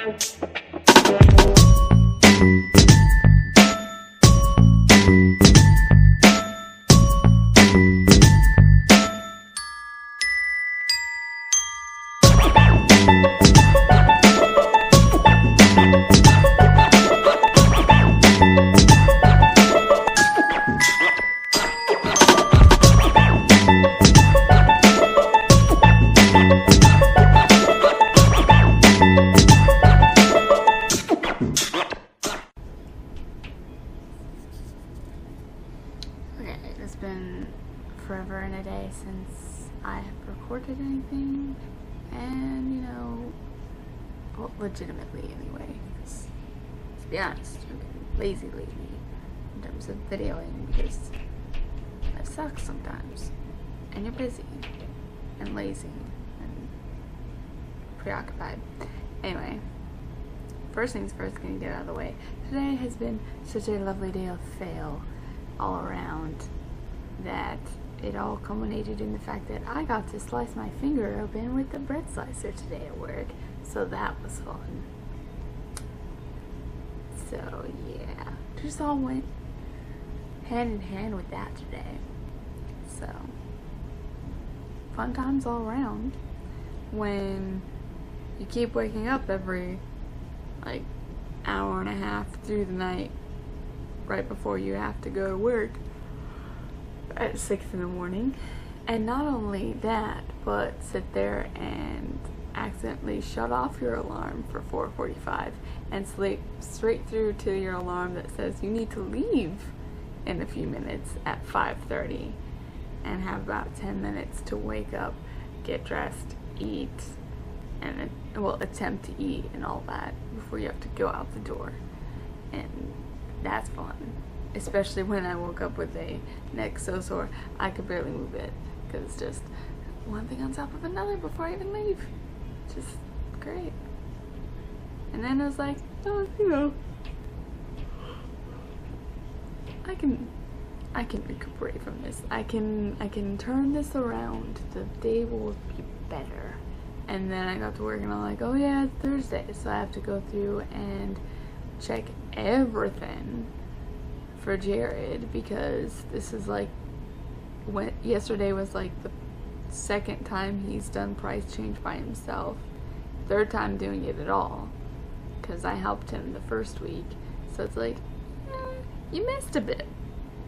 Okay, it's been forever and a day since I have recorded anything, and you know, well, legitimately anyway, 'cause, to be honest, I've been lazy lately in terms of videoing because it sucks sometimes, and you're busy, and lazy, and preoccupied. Anyway, first things first, gonna get out of the way. Today has been such a lovely day of fail all around that it all culminated in the fact that I got to slice my finger open with the bread slicer today at work, so that was fun. So yeah, just all went hand in hand with that today. So fun times all around when you keep waking up every like hour and a half through the night right before you have to go to work at 6 in the morning, and not only that, but sit there and accidentally shut off your alarm for 4:45 and sleep straight through to your alarm that says you need to leave in a few minutes at 5:30, and have about 10 minutes to wake up, get dressed, eat, and attempt to eat and all that before you have to go out the door. And that's fun, especially when I woke up with a neck so sore I could barely move it, because it's just one thing on top of another before I even leave. Just great. And then I was like, oh, you know, I can recuperate from this. I can turn this around. The day will be better. And then I got to work and I'm like, oh yeah, it's Thursday, so I have to go through and check everything for Jared, because this is like yesterday was like the second time he's done price change by himself, third time doing it at all, because I helped him the first week. So it's like, you missed a bit.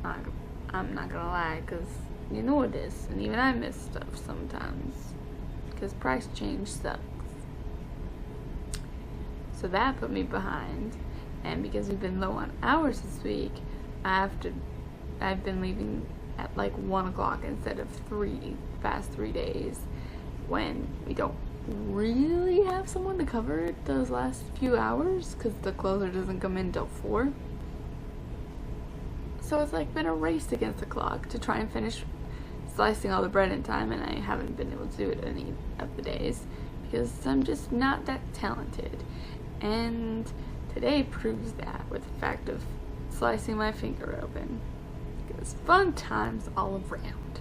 I'm not gonna lie, because you know it is, and even I miss stuff sometimes, because price change sucks. So that put me behind. And because we've been low on hours this week, I've been leaving at like 1 o'clock instead of 3 past 3 days, when we don't really have someone to cover those last few hours because the closer doesn't come in till 4. So it's like been a race against the clock to try and finish slicing all the bread in time, and I haven't been able to do it any of the days because I'm just not that talented. And today proves that with the fact of slicing my finger open. Because fun times all around.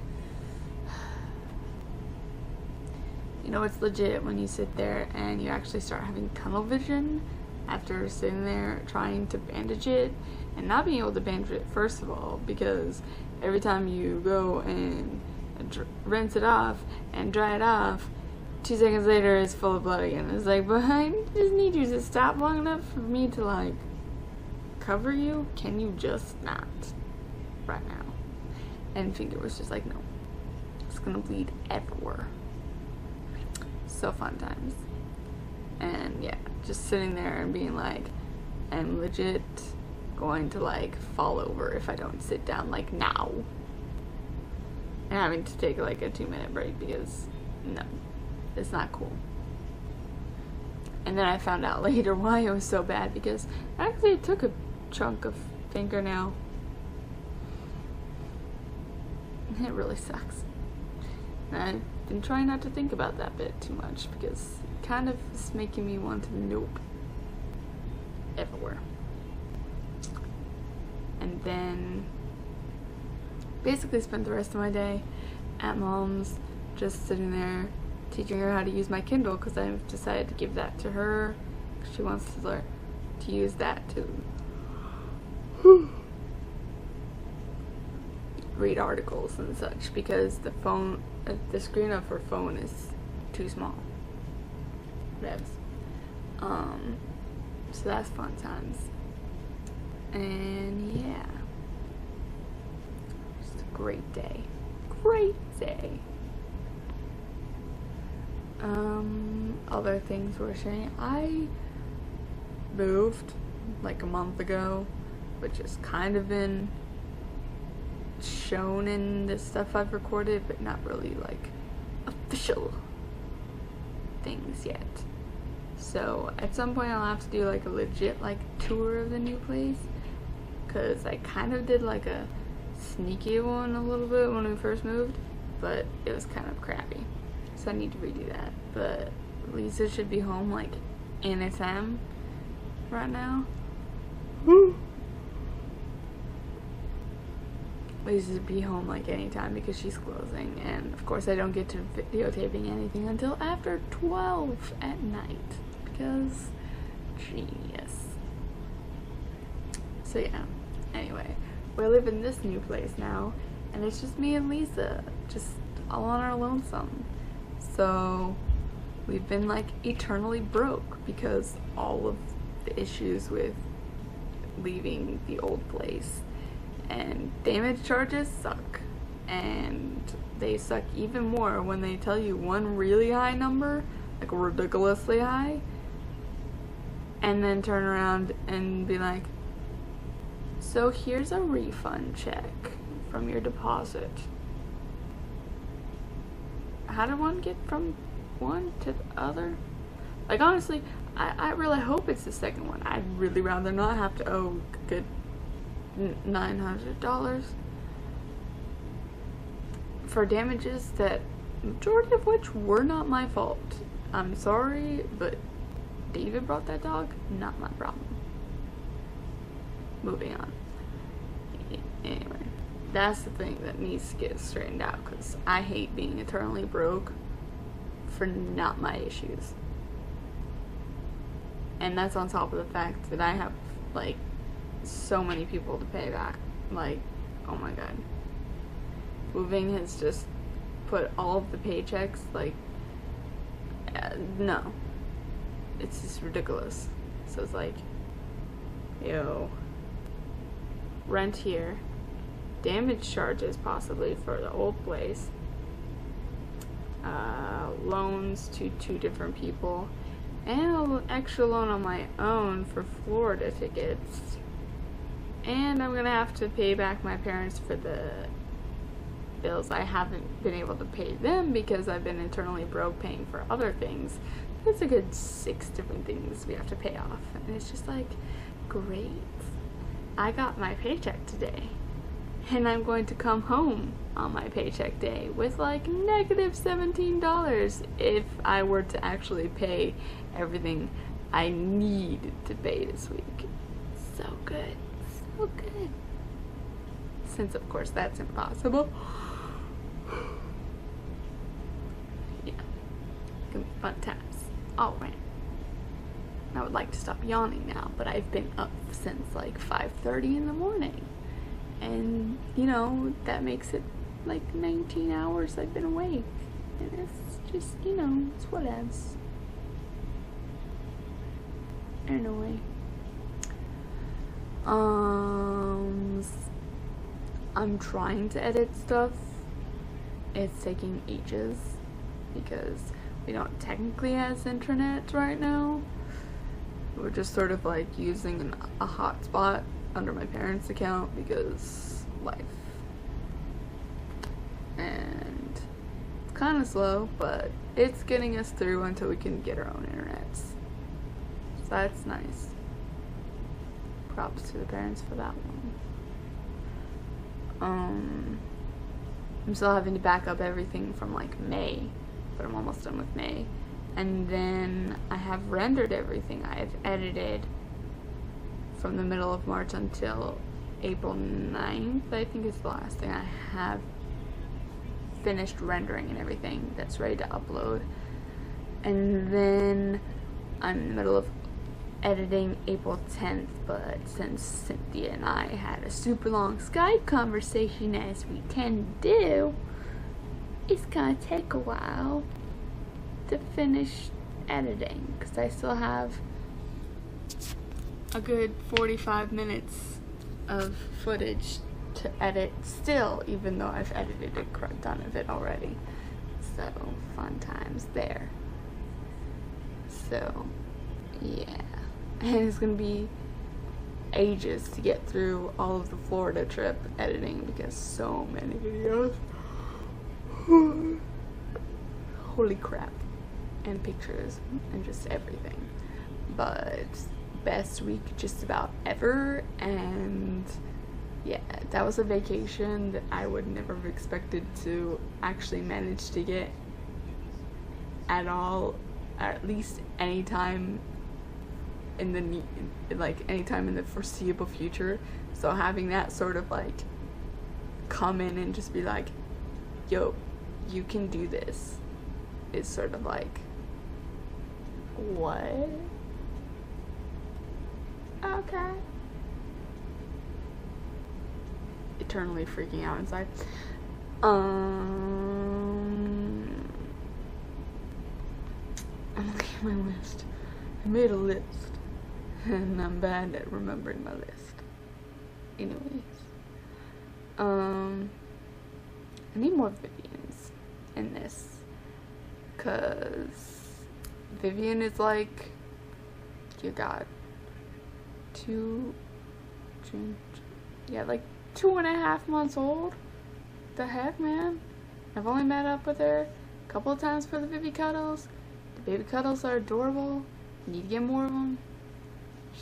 You know, it's legit when you sit there and you actually start having tunnel vision after sitting there trying to bandage it and not being able to bandage it, first of all, because every time you go and rinse it off and dry it off, 2 seconds later it's full of blood again. It's like, but I just need you to stop long enough for me to like cover you. Can you just not right now? And finger was just like, no, it's gonna bleed everywhere. So fun times. And yeah, just sitting there and being like, I'm legit going to like fall over if I don't sit down like now, and having to take like a 2-minute break because no, it's not cool. And then I found out later why it was so bad, because actually it took a chunk of fingernail. It really sucks. And I've been trying not to think about that bit too much because it kind of is making me want to nope everywhere. And then basically spent the rest of my day at mom's, just sitting there teaching her how to use my Kindle, because I've decided to give that to her She wants to learn to use that to read articles and such, because the screen of her phone is too small. So that's fun times. And yeah, just a great day. Great day. Other things we're sharing. I moved like a month ago, which has kind of been shown in the stuff I've recorded, but not really like official things yet. So at some point I'll have to do like a legit like tour of the new place, because I kind of did like a sneaky one a little bit when we first moved, but it was kind of crappy, so I need to redo that. But Lisa should be home like anytime right now. Lisa should be home like anytime because she's closing, and of course I don't get to videotaping anything until after 12 at night because genius. So yeah, anyway, we live in this new place now, and it's just me and Lisa, just all on our lonesome. So we've been like eternally broke because all of the issues with leaving the old place, and damage charges suck, and they suck even more when they tell you one really high number, like ridiculously high, and then turn around and be like, so here's a refund check from your deposit. How did one get from one to the other? Like, honestly, I really hope it's the second one. I'd really rather not have to owe a good $900 for damages that majority of which were not my fault. I'm sorry, but David brought that dog, not my problem. Moving on. Anyway, that's the thing that needs to get straightened out, because I hate being eternally broke for not my issues. And that's on top of the fact that I have like so many people to pay back. Like, oh my god, moving has just put all of the paychecks like no, it's just ridiculous. So it's like, yo, rent here, damage charges possibly for the old place, loans to 2 different people, and an extra loan on my own for Florida tickets. And I'm gonna have to pay back my parents for the bills I haven't been able to pay them because I've been internally broke paying for other things. It's a good 6 different things we have to pay off, and it's just like, great. I got my paycheck today, and I'm going to come home on my paycheck day with like negative $17 if I were to actually pay everything I need to pay this week. So good. So good. Since of course that's impossible. Yeah. Gonna be fun times. Alright. I would like to stop yawning now, but I've been up since like 5:30 in the morning. And, you know, that makes it like 19 hours I've been awake. And it's just, you know, it's whatevs. Anyway. I'm trying to edit stuff. It's taking ages because we don't technically have internet right now. We're just sort of like using a hotspot under my parents' account because life. And it's kind of slow, but it's getting us through until we can get our own internet. So that's nice. Props to the parents for that one. I'm still having to back up everything from like May, but I'm almost done with May. And then I have rendered everything I've edited from the middle of March until April 9th, I think is the last thing I have finished rendering and everything that's ready to upload. And then I'm in the middle of editing April 10th, but since Cynthia and I had a super long Skype conversation, as we tend to do, it's gonna take a while to finish editing, because I still have a good 45 minutes of footage to edit still, even though I've edited a ton of it already. So, fun times there. So, yeah. And it's gonna be ages to get through all of the Florida trip editing, because so many videos. Holy crap. And pictures and just everything. But best week just about ever, and yeah, that was a vacation that I would never have expected to actually manage to get at all, or at least anytime in the anytime in the foreseeable future. So having that sort of like come in and just be like, yo, you can do this, is sort of like, what? Okay. Eternally freaking out inside. I'm looking at my list. I made a list, and I'm bad at remembering my list. Anyways, I need more Vivians in this, cause Vivian is like, you got like 2.5 months old. The heck, man? I've only met up with her a couple of times for the baby cuddles. The baby cuddles are adorable. Need to get more of them.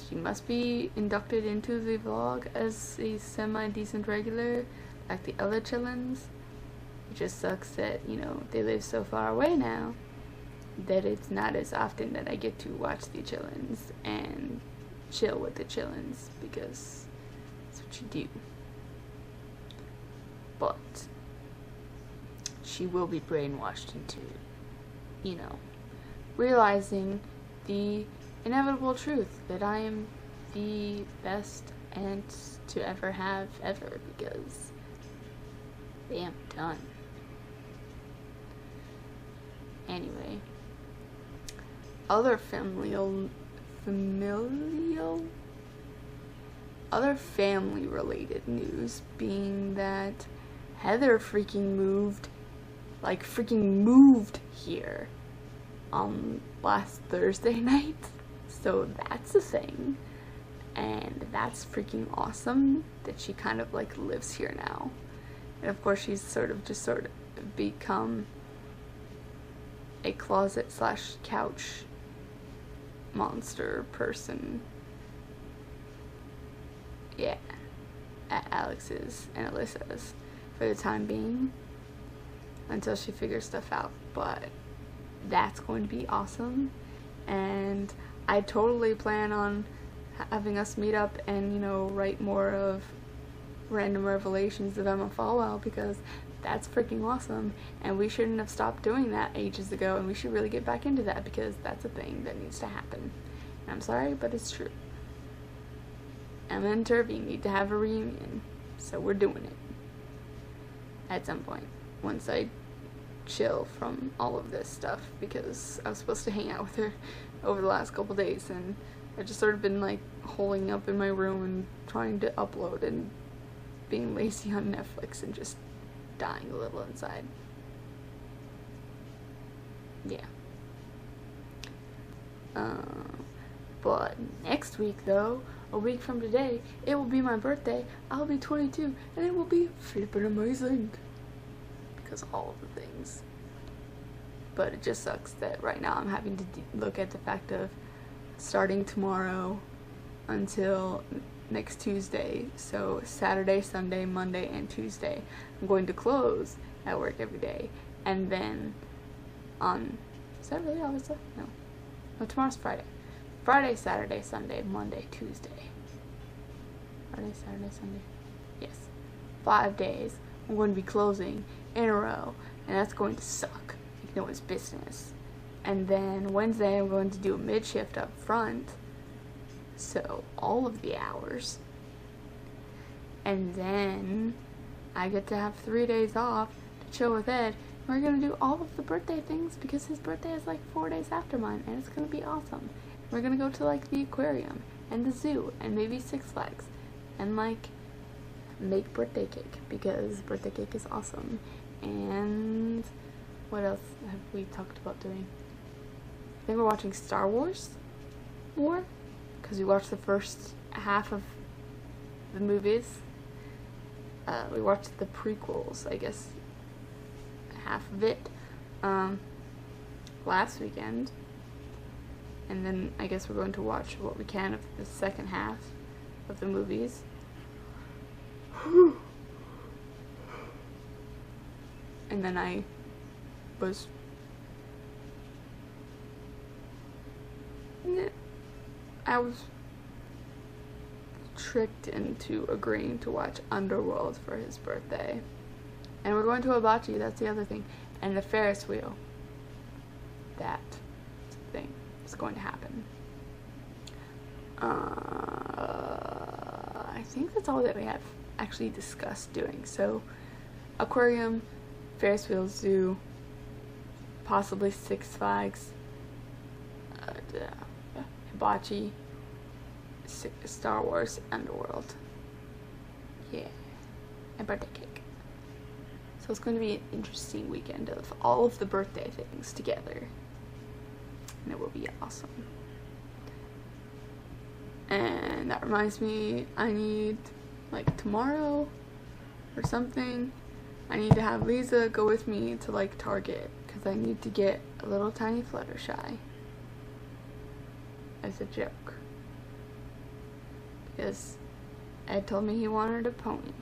She must be inducted into the vlog as a semi-decent regular, like the other chillins. It just sucks that, you know, they live so far away now that it's not as often that I get to watch the chillins and chill with the chillins, because that's what you do. But she will be brainwashed into, you know, realizing the inevitable truth that I am the best aunt to ever have ever, because I am done. Anyway, other family related news being that Heather freaking moved here on last Thursday night. So that's a thing, and that's freaking awesome that she kind of like lives here now. And of course she's sort of become a closet / couch monster person, yeah, at Alex's and Alyssa's for the time being, until she figures stuff out. But that's going to be awesome, and I totally plan on having us meet up and, you know, write more of Random Revelations of Emma Falwell, because that's freaking awesome, and we shouldn't have stopped doing that ages ago, and we should really get back into that, because that's a thing that needs to happen. And I'm sorry, but it's true. Emma and Turvey need to have a reunion, so we're doing it at some point, once I chill from all of this stuff, because I was supposed to hang out with her over the last couple days, and I've just sort of been like holing up in my room and trying to upload and being lazy on Netflix and just dying a little inside. Yeah. But next week, though, a week from today, it will be my birthday. I'll be 22, and it will be flippin' amazing, because of all of the things. But it just sucks that right now I'm having to look at the fact of starting tomorrow until next Tuesday, so Saturday, Sunday, Monday, and Tuesday, I'm going to close at work every day, and then on, is that really all it's left? No, tomorrow's Friday. Friday, Saturday, Sunday, Monday, Tuesday. Friday, Saturday, Sunday. Yes. 5 days I'm going to be closing in a row, and that's going to suck. You know, it's business. And then Wednesday I'm going to do a mid-shift up front, So all of the hours. And then I get to have 3 days off to chill with Ed. We're gonna do all of the birthday things because his birthday is like 4 days after mine, and it's gonna be awesome. We're gonna go to like the aquarium and the zoo and maybe Six Flags and like make birthday cake because birthday cake is awesome. And what else have we talked about doing? I think we're watching Star Wars more because we watched the first half of the movies. We watched the prequels, I guess, half of it, last weekend. And then I guess we're going to watch what we can of the second half of the movies. And then I was tricked into agreeing to watch Underworld for his birthday. And we're going to Hibachi, that's the other thing. And the Ferris wheel. That thing is going to happen. I think that's all that we have actually discussed doing. So, aquarium, Ferris wheel, zoo, possibly Six Flags, Hibachi, Star Wars, Underworld. Yeah. And birthday cake. So it's going to be an interesting weekend of all of the birthday things together. And it will be awesome. And that reminds me, I need, like, tomorrow or something, I need to have Lisa go with me to, like, Target. Because I need to get a little tiny Fluttershy. As a joke. Because Ed told me he wanted a pony.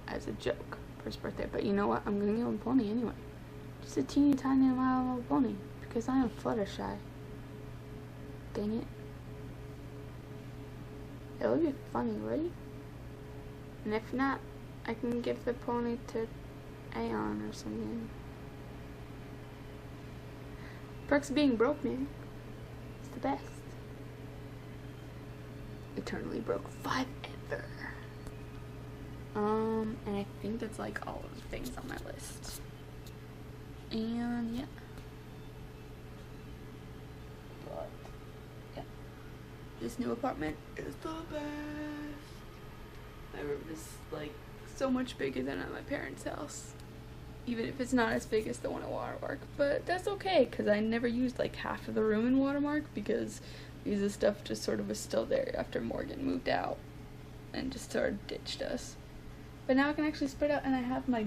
As a joke. For his birthday. But you know what? I'm gonna give him a pony anyway. Just a teeny tiny little pony. Because I am Fluttershy. Dang it. It would be funny, right? And if not, I can give the pony to Aeon or something. Perks of being broke, man. It's the best. Eternally broke forever. And I think that's like all of the things on my list. And yeah. But yeah. This new apartment is the best. My room is like so much bigger than at my parents' house. Even if it's not as big as the one at Watermark. But that's okay, because I never used like half of the room in Watermark because Lisa's stuff just sort of was still there after Morgan moved out and just sort of ditched us. But now I can actually spread out and I have my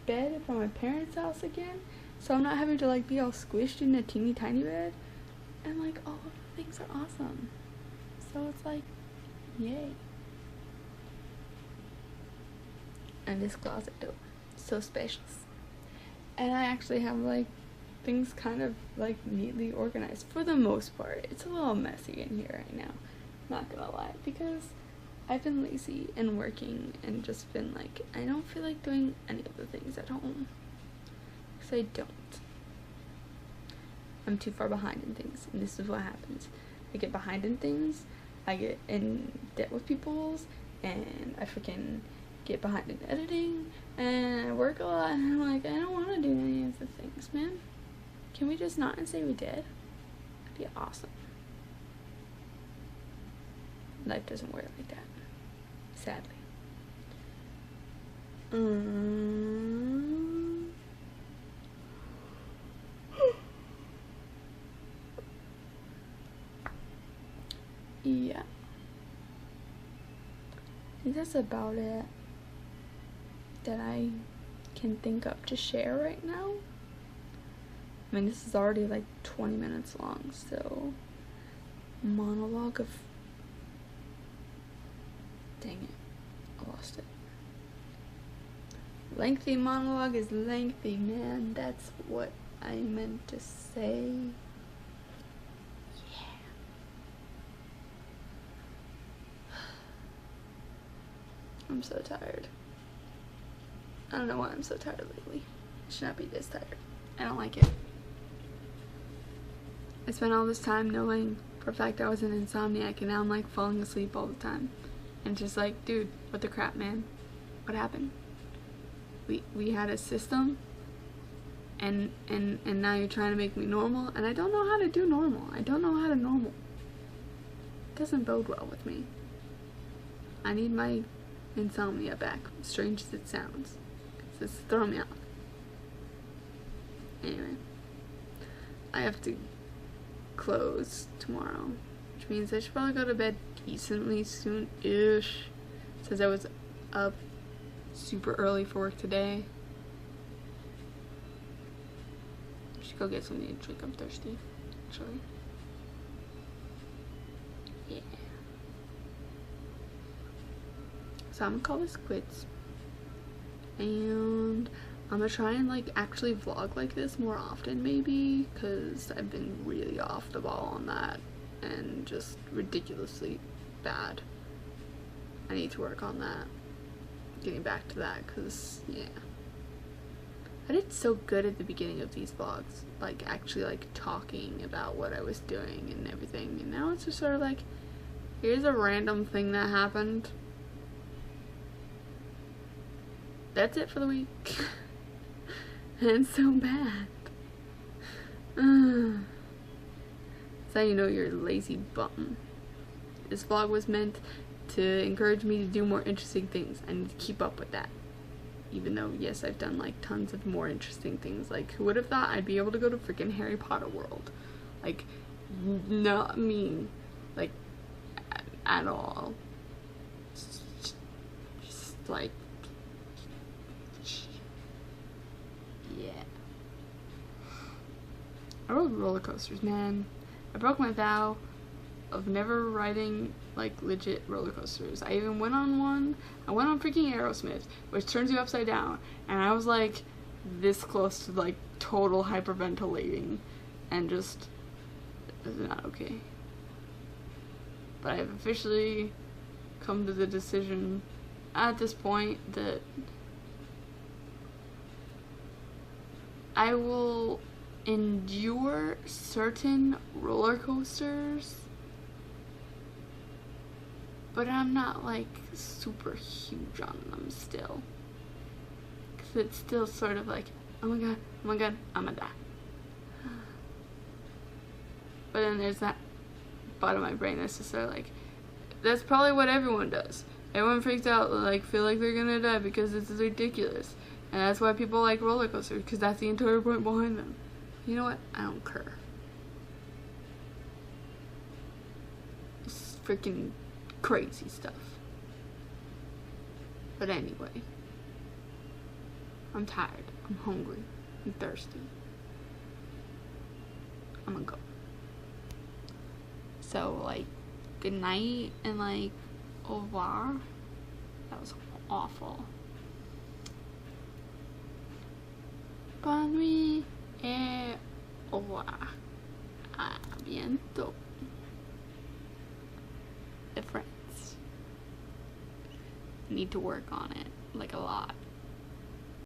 bed from my parents' house again. So I'm not having to like be all squished in a teeny tiny bed. And like all of the things are awesome. So it's like, yay. And this closet door, so spacious. And I actually have like things kind of like neatly organized for the most part. It's a little messy in here right now, not gonna lie, because I've been lazy and working and just been like, I don't feel like doing any of the things at home. Because I don't. I'm too far behind in things, and this is what happens. I get behind in things, I get in debt with people's, and I freaking get behind in editing, and I work a lot, and I'm like, I don't want to do any of the things, man. Can we just not and say we did? That'd be awesome. Life doesn't work like that, sadly. Yeah. I think that's about it that I can think of to share right now. I mean, this is already like 20 minutes long, so monologue of, dang it, I lost it. Lengthy monologue is lengthy, man. That's what I meant to say. Yeah. I'm so tired. I don't know why I'm so tired lately. I should not be this tired. I don't like it. I spent all this time knowing for a fact I was an insomniac, and now I'm like falling asleep all the time. And just like, dude, what the crap, man? What happened? We had a system, and now you're trying to make me normal, and I don't know how to do normal. I don't know how to normal. It doesn't bode well with me. I need my insomnia back, strange as it sounds. It's throwing me off. Anyway, I have to close tomorrow, which means I should probably go to bed decently soon-ish, since I was up super early for work today. I should go get something to drink. I'm thirsty, actually. Yeah. So I'm gonna call this quits, and I'm gonna try and like actually vlog like this more often, maybe, because I've been really off the ball on that and just ridiculously bad. I need to work on that, getting back to that, because yeah, I did so good at the beginning of these vlogs, like actually like talking about what I was doing and everything, and now it's just sort of like, here's a random thing that happened, that's it for the week. And it's so bad. That's how you know you're a lazy bum. This vlog was meant to encourage me to do more interesting things. I need to keep up with that. Even though, yes, I've done like tons of more interesting things. Like, who would have thought I'd be able to go to freaking Harry Potter World? Like, not me. Like, at all. Just like, yeah. I rode roller coasters, man. I broke my vow of never riding like legit roller coasters. I even went on one. I went on freaking Aerosmith, which turns you upside down, and I was like this close to like total hyperventilating, and just it's not okay. But I've officially come to the decision at this point that I will endure certain roller coasters, but I'm not like super huge on them still, because it's still sort of like, oh my god, I'm gonna die. But then there's that part of my brain that's just sort of like, that's probably what everyone does. Everyone freaks out, like feel like they're gonna die because it's ridiculous. And that's why people like roller coasters, because that's the entire point behind them. You know what? I don't care. It's freaking crazy stuff. But anyway, I'm tired. I'm hungry. I'm thirsty. I'm gonna go. So, like, good night and, like, au revoir. That was awful. Bonne nuit et au revoir. A bientôt. The friends. Need to work on it, like, a lot.